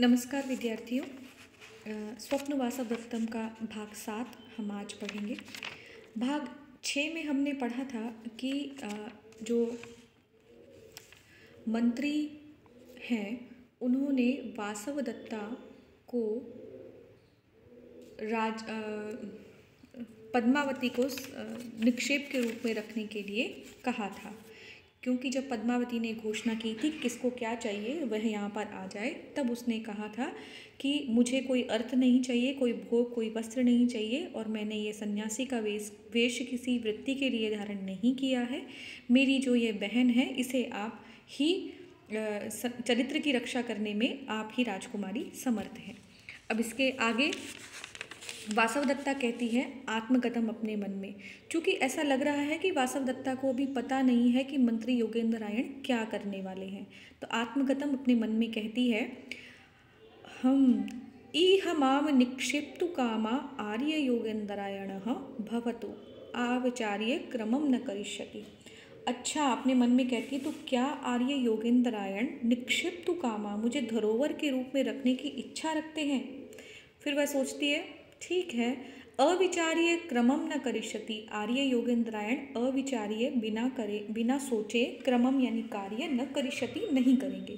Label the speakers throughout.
Speaker 1: नमस्कार विद्यार्थियों। स्वप्न वासवदत्तम का भाग 7 हम आज पढ़ेंगे। भाग 6 में हमने पढ़ा था कि जो मंत्री हैं उन्होंने वासवदत्ता को पद्मावती को निक्षेप के रूप में रखने के लिए कहा था, क्योंकि जब पद्मावती ने घोषणा की थी किसको क्या चाहिए वह यहाँ पर आ जाए, तब उसने कहा था कि मुझे कोई अर्थ नहीं चाहिए, कोई भोग, कोई वस्त्र नहीं चाहिए, और मैंने ये सन्यासी का वेश किसी वृत्ति के लिए धारण नहीं किया है। मेरी जो ये बहन है इसे आप ही चरित्र की रक्षा करने में आप ही राजकुमारी समर्थ हैं। अब इसके आगे वासवदत्ता कहती है आत्मगतम अपने मन में, क्योंकि ऐसा लग रहा है कि वासवदत्ता को अभी पता नहीं है कि मंत्री योगेंद्रायण क्या करने वाले हैं। तो आत्मगतम अपने मन में कहती है, हम इह माम निक्षेप्तु कामा आर्य योगेंद्रायण भवतु आविचार्य क्रमम न करिष्यति। अच्छा, अपने मन में कहती है तो क्या आर्य योगेंद्रायण निक्षेप्तु कामा, मुझे धरोहर के रूप में रखने की इच्छा रखते हैं। फिर वह सोचती है ठीक है, अविचार्य क्रमम न करिष्यति, आर्य योगेंद्रायण अविचार्य बिना सोचे क्रमम यानी कार्य न करिष्यति नहीं करेंगे।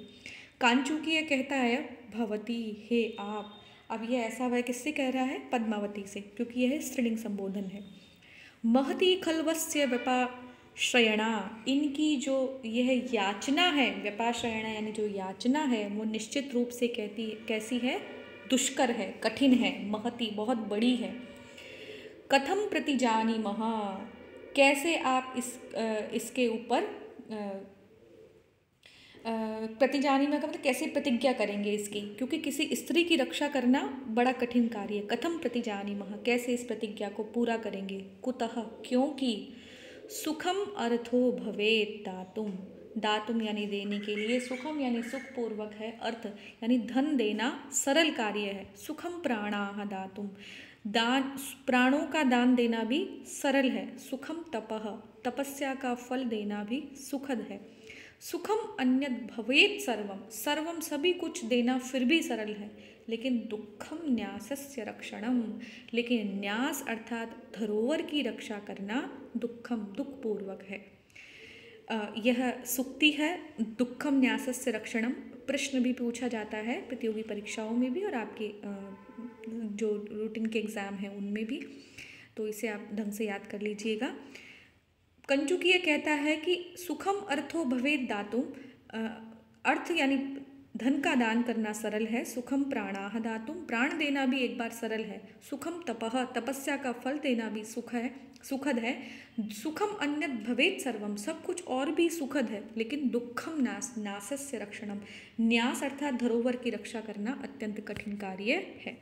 Speaker 1: कांचुकीय कहता है भवती, हे आप। अब यह ऐसा वह किससे कह रहा है? पद्मावती से, क्योंकि यह स्त्रीलिंग संबोधन है। महती खलवस्य व्यपाश्रयणा, इनकी जो यह याचना है, व्यपाश्रयणा यानी जो याचना है वो निश्चित रूप से कैसी है? दुष्कर है, कठिन है। महती बहुत बड़ी है। कथम प्रतिजानी महा, कैसे आप इसके ऊपर प्रतिजानी में का मतलब कैसे प्रतिज्ञा करेंगे इसकी, क्योंकि किसी स्त्री की रक्षा करना बड़ा कठिन कार्य है। कथम प्रतिजानी महा, कैसे इस प्रतिज्ञा को पूरा करेंगे? कुतः, क्योंकि सुखम अर्थो भवेत दातुम, दातुम यानी देने के लिए, सुखम यानी सुखपूर्वक है, अर्थ यानी धन देना सरल कार्य है। सुखम प्राणाः दातुम, दान प्राणों का दान देना भी सरल है। सुखम तपः, तपस्या का फल देना भी सुखद है। सुखम अन्यद भवेत सर्वम, सर्वम सभी कुछ देना फिर भी सरल है। लेकिन दुखम न्यासस्य रक्षणम, लेकिन न्यास अर्थात धरोहर की रक्षा करना दुखम दुखपूर्वक है। यह सुक्ति है, दुखम न्यासस्य रक्षणम। प्रश्न भी पूछा जाता है प्रतियोगी परीक्षाओं में भी और आपके जो रूटीन के एग्ज़ाम हैं उनमें भी, तो इसे आप ढंग से याद कर लीजिएगा। कंचुकीय कहता है कि सुखम अर्थो भवेद दातुम, अर्थ यानी धन का दान करना सरल है। सुखम प्राणाः दातुम, प्राण देना भी एक बार सरल है। सुखम तपः, तपस्या का फल देना भी सुखद है। सुखम अन्यद भवेत सर्वम, सब कुछ और भी सुखद है। लेकिन दुखम नासस्य रक्षणम, न्यास अर्थात धरोहर की रक्षा करना अत्यंत कठिन कार्य है।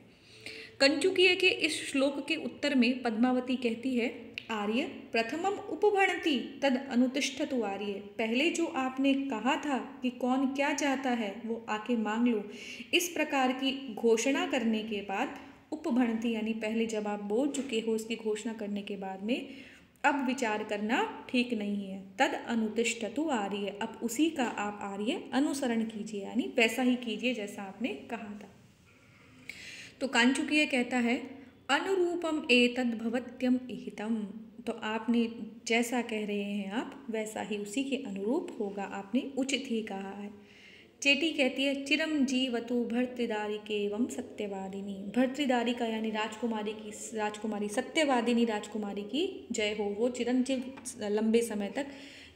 Speaker 1: कंचुकीय के इस श्लोक के उत्तर में पद्मावती कहती है, आर्य प्रथमम उपभणति तद अनुतिष्ठतु आर्य, पहले जो आपने कहा था कि कौन क्या चाहता है वो आके मांग लो, इस प्रकार की घोषणा करने के बाद, उपभणति यानी पहले जब आप बोल चुके हो इसकी घोषणा करने के बाद में अब विचार करना ठीक नहीं है। तद अनुतिष्ठतु आर्य, अब उसी का आप आर्य अनुसरण कीजिए, यानी वैसा ही कीजिए जैसा आपने कहा था। तो कांचुकीय कहता है अनुरूपम एतद भवत्यम इहितम, तो आपने जैसा कह रहे हैं आप वैसा ही उसी के अनुरूप होगा, आपने उचित ही कहा है। चेटी कहती है चिरम जीवतु भर्तृदारिकेवम सत्यवादिनी, भर्तृदारिका यानी राजकुमारी सत्यवादिनी राजकुमारी की जय हो, वो चिरंजीव लंबे समय तक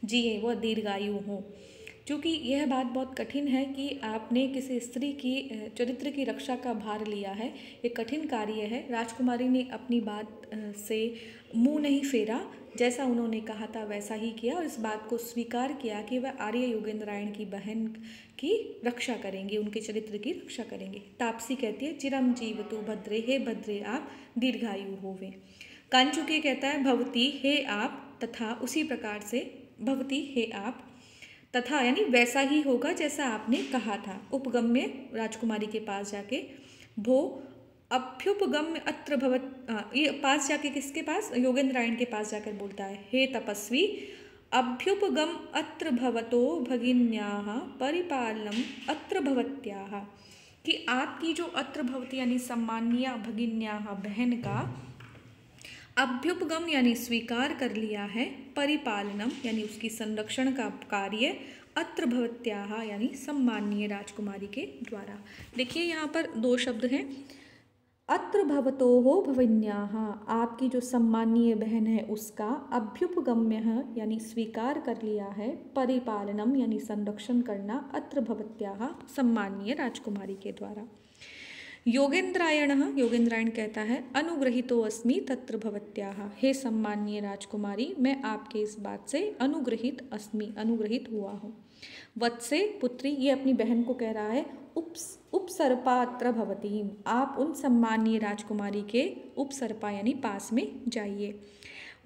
Speaker 1: जिए, वो दीर्घायु हो। क्योंकि यह बात बहुत कठिन है कि आपने किसी स्त्री की चरित्र की रक्षा का भार लिया है, ये कठिन कार्य है। राजकुमारी ने अपनी बात से मुंह नहीं फेरा, जैसा उन्होंने कहा था वैसा ही किया और इस बात को स्वीकार किया कि वह आर्य योगेंद्रायण की बहन की रक्षा करेंगे, उनके चरित्र की रक्षा करेंगे। तापसी कहती है चिरम जीवतु भद्रे, हे भद्रे आप दीर्घायु होवे। कांचुकी कहता है भवती, हे आप, तथा उसी प्रकार से भवती, हे आप, तथा यानी वैसा ही होगा जैसा आपने कहा था। उपगम्य राजकुमारी के पास जाके, भो अभ्युपगम्य अत्र भवत, ये पास जाके किसके पास? योगेंद्रायण के पास जाकर बोलता है, हे तपस्वी अभ्युपगम अत्र भवतो भगिन्याः परिपालनम अत्र भवत्याः, कि आपकी जो अत्र भवती यानी सम्मान्या भगिन्याः बहन का अभ्युपगम यानी स्वीकार कर लिया है, परिपालनम यानी उसकी संरक्षण का कार्य अत्र भवत्याः यानी सम्माननीय राजकुमारी के द्वारा। देखिए यहाँ पर दो शब्द हैं, अत्र भवतोः भविन्याः, आपकी जो सम्माननीय बहन है उसका अभ्युपगम्य यानी स्वीकार कर लिया है, परिपालनम यानी संरक्षण करना अत्र भवत्याः सम्माननीय राजकुमारी के द्वारा। योगेंद्रायण कहता है अनुग्रहितो अस्मि तत्र भवत्याः, हे सम्माननीय राजकुमारी मैं आपके इस बात से अनुग्रहित हुआ हूँ। वत्से पुत्री, ये अपनी बहन को कह रहा है, उपसर्पात्र भवतीम, आप उन सम्माननीय राजकुमारी के उपसर्पा यानी पास में जाइए।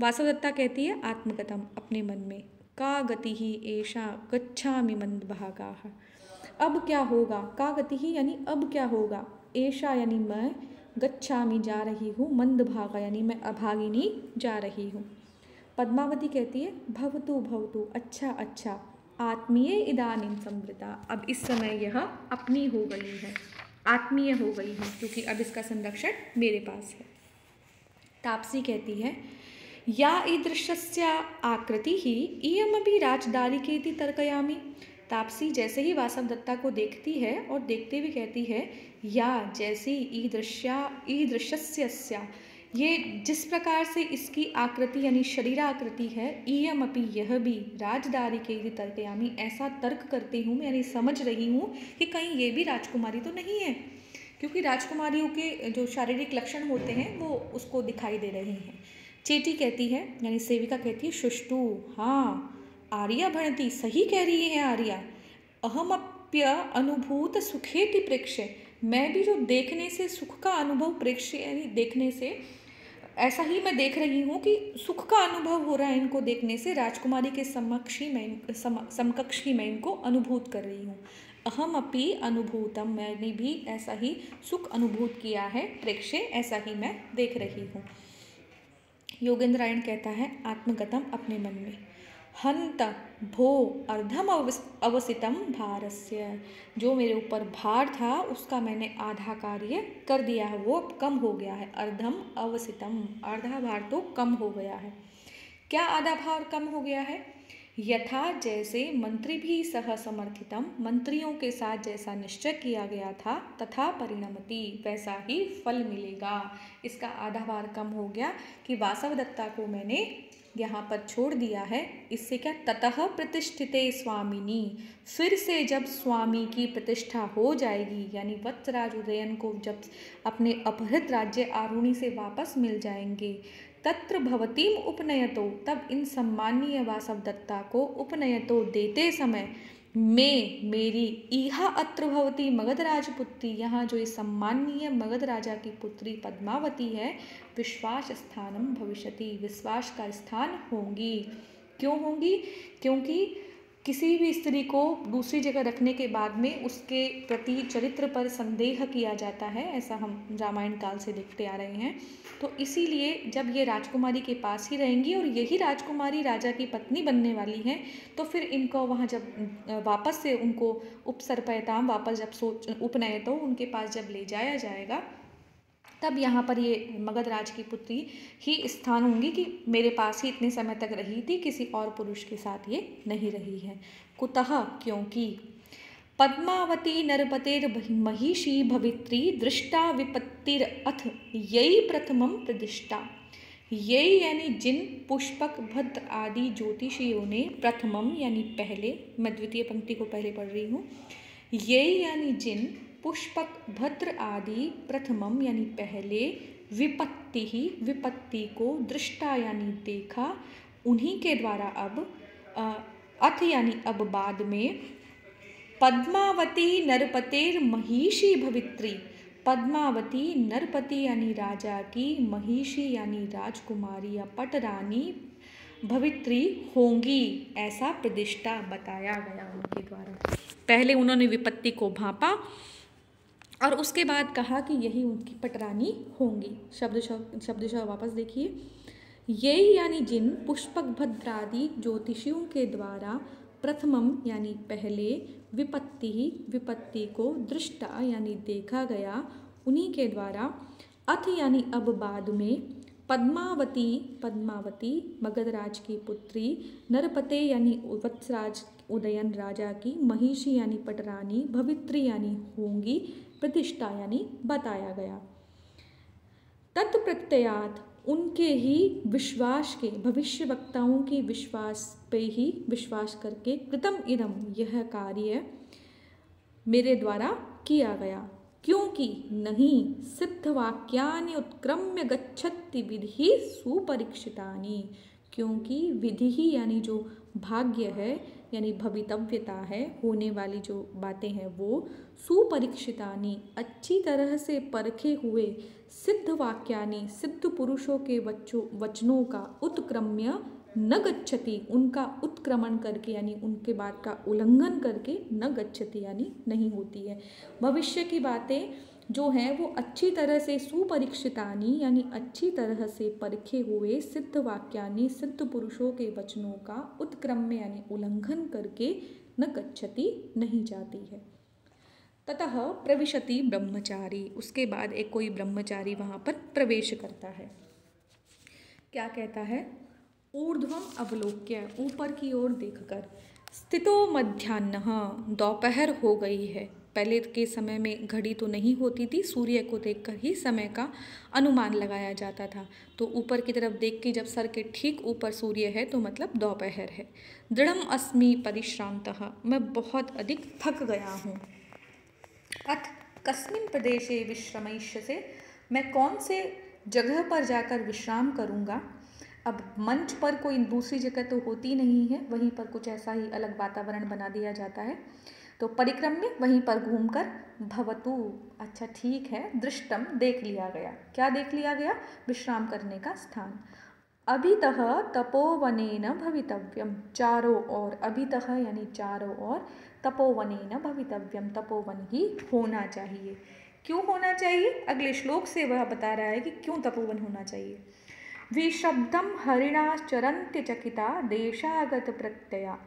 Speaker 1: वासवदत्ता कहती है आत्मगतम, अपने मन में, का गति ही एषा गच्छामि मंदभागाः, अब क्या होगा, का गति ही यानी अब क्या होगा, एषा यानी मैं, गच्छामि जा रही हूँ, मंदभागा यानी मैं अभागिनी जा रही हूँ। पद्मावती कहती है भवतु भवतु, अच्छा अच्छा, आत्मीय इदानीं संवृता, अब इस समय यह अपनी हो गई है, आत्मीय हो गई है, क्योंकि अब इसका संरक्षण मेरे पास है। तापसी कहती है या ईदृशस्य आकृति ही इयमपि राजदारिकेति तर्कयामि। तापसी जैसे ही वासवदत्ता को देखती है और देखते हुए कहती है या जैसी ईदृशस्य, ये जिस प्रकार से इसकी आकृति यानी शरीराकृति है, इयमपि यह भी, राजदारिकेति तर्कयामि, ऐसा तर्क करती हूँ यानी समझ रही हूँ कि कहीं ये भी राजकुमारी तो नहीं है, क्योंकि राजकुमारियों के जो शारीरिक लक्षण होते हैं वो उसको दिखाई दे रहे हैं। चेटी कहती है यानी सेविका कहती है सुष्टु, हाँ आर्या भणति, सही कह रही है आर्या, अहमप्य अनुभूत सुखेति प्रेक्ष्य, मैं भी जो देखने से सुख का अनुभव, प्रेक्ष्य यानी देखने से, ऐसा ही मैं देख रही हूँ कि सुख का अनुभव हो रहा है इनको देखने से, राजकुमारी के समकक्ष ही मैं इनको अनुभूत कर रही हूँ। अहम अपि अनुभूतम, मैंने भी ऐसा ही सुख अनुभूत किया है, प्रेक्ष्य ऐसा ही मैं देख रही हूँ। योगेंद्रायण कहता है आत्मगतम, अपने मन में, हंत भो अर्धम अवसितम भारस्य, जो मेरे ऊपर भार था उसका मैंने आधा कार्य कर दिया है, वो अब कम हो गया है। अर्धम अवसितम, आधा भार तो कम हो गया है। क्या आधा भार कम हो गया है? यथा जैसे मंत्री भी सह समर्थितम, मंत्रियों के साथ जैसा निश्चय किया गया था, तथा परिणमति, वैसा ही फल मिलेगा। इसका आधा भार कम हो गया कि वासवदत्ता को मैंने यहाँ पर छोड़ दिया है। इससे क्या, ततः प्रतिष्ठिते स्वामिनी, फिर से जब स्वामी की प्रतिष्ठा हो जाएगी, यानी वत्सराज उदयन को जब अपने अपहृत राज्य आरुणि से वापस मिल जाएंगे, तत्र भवतीम उपनयतो, तब इन सम्मानीय वासवदत्ता को उपनयतो देते समय, मेरी इहा अत्र भवती मगध राजपुत्री, यहाँ जो ये सम्मानीय मगध राजा की पुत्री पद्मावती है, विश्वास स्थानम भविष्यति, विश्वास का स्थान होंगी। क्यों होंगी? क्योंकि किसी भी स्त्री को दूसरी जगह रखने के बाद में उसके प्रति चरित्र पर संदेह किया जाता है, ऐसा हम रामायण काल से देखते आ रहे हैं। तो इसीलिए जब ये राजकुमारी के पास ही रहेंगी और यही राजकुमारी राजा की पत्नी बनने वाली हैं, तो फिर इनको वहाँ जब वापस से उनको उपसर्पयताम, वापस जब उपनयतो उनके पास जब ले जाया जाएगा, तब यहाँ पर ये मगध राज की पुत्री ही स्थान होंगी कि मेरे पास ही इतने समय तक रही थी, किसी और पुरुष के साथ ये नहीं रही है। कुतः, क्योंकि पद्मावती नरपतेर महिषी भवित्री दृष्टा विपत्तिर अथ यही प्रथमम प्रतिष्ठा, यही यानी जिन पुष्पक भद्र आदि ज्योतिषियों ने प्रथमम यानी पहले, मैं द्वितीय पंक्ति को पहले पढ़ रही हूँ, यही यानी जिन पुष्पक भद्र आदि प्रथमम यानी पहले, विपत्ति ही विपत्ति को, दृष्टा यानी देखा, उन्हीं के द्वारा अब, अथ यानी अब बाद में, पद्मावती नरपतेर महिषी भवित्री, पद्मावती नरपति यानी राजा की, महिषी यानी राजकुमारी या पटरानी, भवित्री होंगी, ऐसा प्रतिष्ठा बताया गया उनके द्वारा। पहले उन्होंने विपत्ति को भांपा और उसके बाद कहा कि यही उनकी पटरानी होंगी। शब्दशः वापस देखिए, यही यानी जिन पुष्पक भद्रादि ज्योतिषियों के द्वारा प्रथमम यानी पहले, विपत्ति विपत्ति को, दृष्टा यानी देखा गया उन्हीं के द्वारा, अथ यानी अब बाद में, पद्मावती पद्मावती मगधराज की पुत्री, नरपते यानी वत्सराज उदयन राजा की, महिषी यानी पटरानी, भवित्री यानी होंगी, प्रतिष्ठा यानी बताया गया। तत्प्रत्ययात उनके ही विश्वास के, भविष्य वक्ताओं की विश्वास पे ही विश्वास करके, कृतम इदम यह कार्य मेरे द्वारा किया गया, क्योंकि नहीं सिद्धवाक्यानि उत्क्रम्य गच्छति विधि सुपरीक्षितानि, क्योंकि विधि ही यानी जो भाग्य है यानी भवितव्यता है, होने वाली जो बातें हैं वो, सुपरीक्षितानि अच्छी तरह से परखे हुए, सिद्ध वाक्यानि सिद्ध पुरुषों के वचनों का, उत्क्रम्य न गच्छति उनका उत्क्रमण करके यानी उनके बात का उल्लंघन करके, न गच्छति यानी नहीं होती है। भविष्य की बातें जो हैं वो अच्छी तरह से सुपरीक्षितानि यानी अच्छी तरह से परखे हुए, सिद्ध वाक्यानि सिद्ध पुरुषों के वचनों का, उत्क्रम्य यानी उल्लंघन करके, न गच्छति नहीं जाती है। ततः प्रविशति ब्रह्मचारी, उसके बाद एक कोई ब्रह्मचारी वहाँ पर प्रवेश करता है। क्या कहता है? ऊर्ध्वम अवलोक्य, ऊपर की ओर देखकर, स्थितो मध्याह्नः, दोपहर हो गई है। पहले के समय में घड़ी तो नहीं होती थी, सूर्य को देखकर ही समय का अनुमान लगाया जाता था। तो ऊपर की तरफ देख के जब सर के ठीक ऊपर सूर्य है तो मतलब दोपहर है। दृढ़म अस्मि परिश्रांतः, मैं बहुत अधिक थक गया हूँ। अथ कस्मिन् प्रदेशे विश्रमयिष्यसे, मैं कौन से जगह पर जाकर विश्राम करूँगा। अब मंच पर कोई दूसरी जगह तो होती नहीं है, वहीं पर कुछ ऐसा ही अलग वातावरण बना दिया जाता है। तो परिक्रम्य वहीं पर घूमकर, भवतु अच्छा ठीक है, दृष्टम देख लिया गया। क्या देख लिया गया? विश्राम करने का स्थान। अभितः तपोवनेन भवितव्यम, चारों ओर, अभितः यानी चारों ओर, तपोवनेन भवितव्यम, तपोवन ही होना चाहिए। क्यों होना चाहिए? अगले श्लोक से वह बता रहा है कि क्यों तपोवन होना चाहिए। विशब्दम हरिणाश्चरन्त्यचकिता देशागत प्रत्यया,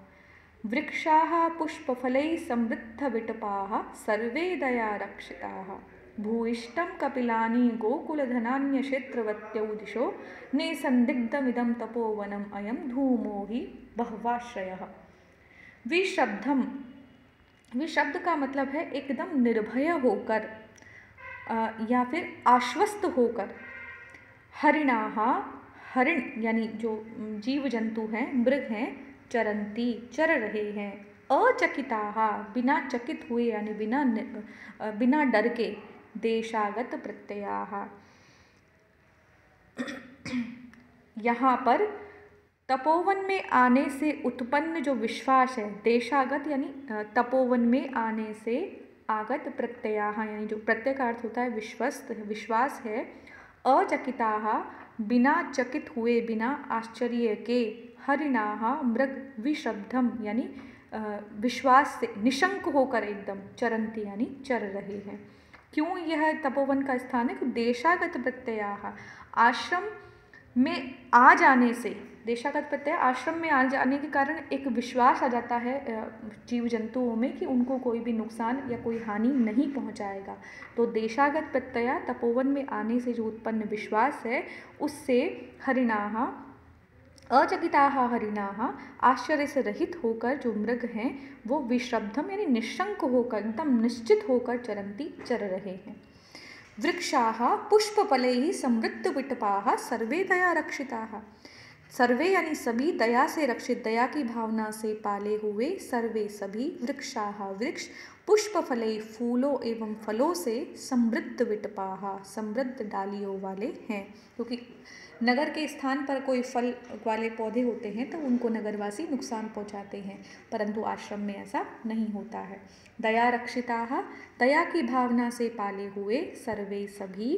Speaker 1: वृक्षाः पुष्पफलैः समृद्धविटपाः सर्वे दयारक्षिताः, भूयिष्ठं कपिलानि गोकुलधनान्यक्षेत्रवत्यौ दिशो निसन्दिग्धमिदं तपोवनम् अयं धूमो हि बह्वाश्रयः। विशब्दम, विशब्द का मतलब है एकदम निर्भय होकर या फिर आश्वस्त होकर। हरिणाः, हरिण यानी जो जीव जंतु हैं, मृग हैं, चरंती चर रहे हैं, अचकिताः बिना चकित हुए यानी बिना डर के, देशागत प्रत्ययाः, यहाँ पर तपोवन में आने से उत्पन्न जो विश्वास है, देशागत यानी तपोवन में आने से आगत प्रत्ययाः यानी जो प्रत्यय का अर्थ होता है विश्वास है। अचकिताः बिना चकित हुए, बिना आश्चर्य के, हरिणाः मृग, विशब्दम यानी विश्वास से, निशंक होकर एकदम, चरंती यानी चर रहे हैं। क्यों यह तपोवन का स्थान है? देशागत प्रत्ययाः, आश्रम में आ जाने से, देशागत प्रत्यय आश्रम में आ जाने के कारण एक विश्वास आ जाता है जीव जंतुओं में कि उनको कोई भी नुकसान या कोई हानि नहीं पहुंचाएगा। तो देशागत प्रत्यय तपोवन में आने से जो उत्पन्न विश्वास है, उससे हरिणाः, अचकिताः हरिणाः, आश्चर्य से रहित होकर जो मृग हैं वो विश्रब्धम यानी निशंक होकर, एकदम निश्चित होकर चरंती चर रहे हैं। वृक्षाः पुष्पफलैः समृद्धविटपाः सर्वे दया रक्षिताः, सर्वे यानी सभी दया से रक्षित, दया की भावना से पाले हुए, सर्वे सभी, वृक्षाः वृक्ष, पुष्पफलैः फूलों एवं फलों से, समृद्ध विटपाः समृद्ध डालियों वाले हैं। क्योंकि नगर के स्थान पर कोई फल वाले पौधे होते हैं तो उनको नगरवासी नुकसान पहुंचाते हैं, परंतु आश्रम में ऐसा नहीं होता है। दया रक्षिताः दया की भावना से पाले हुए, सर्वे सभी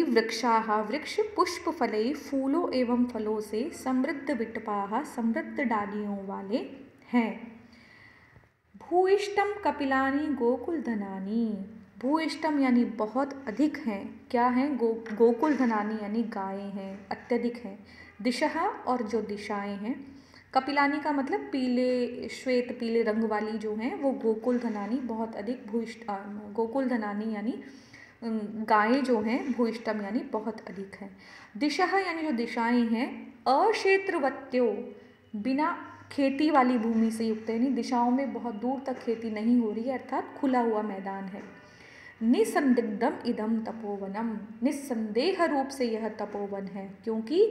Speaker 1: वृक्षाः वृक्ष, पुष्प फलैः फूलों एवं फलों से, समृद्ध विटपाः समृद्ध डालियों वाले हैं। भूयिष्ठम कपिलानि गोकुल धनानि, भूयिष्ठम यानी बहुत अधिक हैं, क्या हैं? गोकुल धनानि यानी गायें हैं, अत्यधिक हैं। दिशा और जो दिशाएं हैं, कपिलानी का मतलब पीले श्वेत पीले रंग वाली जो हैं वो गोकुल धनानी बहुत अधिक गोकुल धनानी यानी गायें जो हैं भूइष्टम यानी बहुत अधिक है। दिशा यानी जो दिशाएं हैं, अक्षेत्रवत्यो बिना खेती वाली भूमि से युक्त है, यानी दिशाओं में बहुत दूर तक खेती नहीं हो रही है, अर्थात खुला हुआ मैदान है। निसंदिग्धम इदम तपोवनम, निस्संदेह रूप से यह तपोवन है, क्योंकि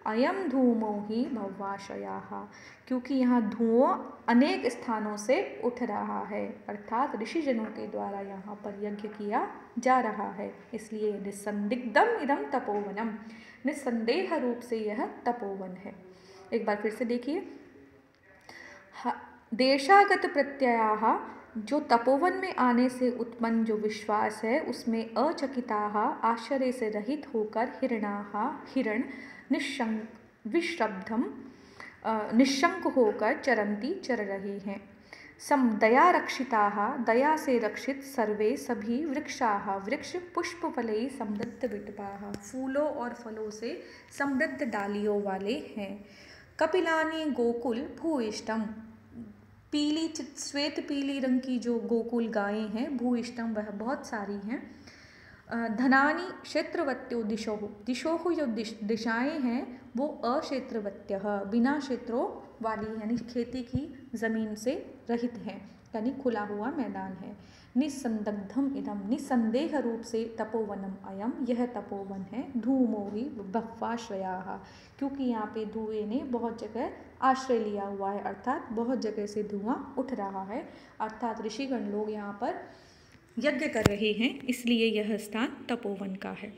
Speaker 1: अयम धूमो ही भवाशयाः, क्योंकि यहाँ धुआं अनेक स्थानों से उठ रहा है, अर्थात ऋषिजनों के द्वारा यहाँ पर यज्ञ किया जा रहा है, इसलिए निसंदिग्धम इदम तपोवनम, निस्संदेह रूप से यह तपोवन है। एक बार फिर से देखिए, देशागत प्रत्ययाः, जो तपोवन में आने से उत्पन्न जो विश्वास है उसमें अचकिताः आश्चर्य से रहित होकर हिरण निशंक होकर चरंती चर रहे हैं। दया रक्षिताः, दया से रक्षित सर्वे सभी वृक्षाः, वृक्ष पुष्पफलैः समृद्ध विटपाः, फूलों और फलों से समृद्ध डालियों वाले हैं। कपिलानी गोकुल भूइष्टम, पीली श्वेत पीली रंग की जो गोकुल गायें हैं, भूइष्टम वह बहुत सारी हैं। धनानी क्षेत्रवत्यो दिशोः, दिशोः जो दिशाएं हैं वो अक्षेत्रवत्यः बिना क्षेत्रों वाली यानी खेती की जमीन से रहित हैं, यानी खुला हुआ मैदान है। निसंदिग्धम इदम, निसंदेह रूप से तपोवनम अयम, यह तपोवन है। धूमो ही बह्वाश्रयाः, क्योंकि यहाँ पे धुएं ने बहुत जगह आश्रय लिया हुआ है, अर्थात बहुत जगह से धुआं उठ रहा है, अर्थात ऋषिगण लोग यहाँ पर यज्ञ कर रहे हैं, इसलिए यह स्थान तपोवन का है।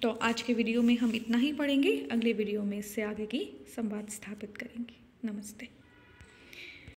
Speaker 1: तो आज के वीडियो में हम इतना ही पढ़ेंगे, अगले वीडियो में इससे आगे की संवाद स्थापित करेंगे। नमस्ते।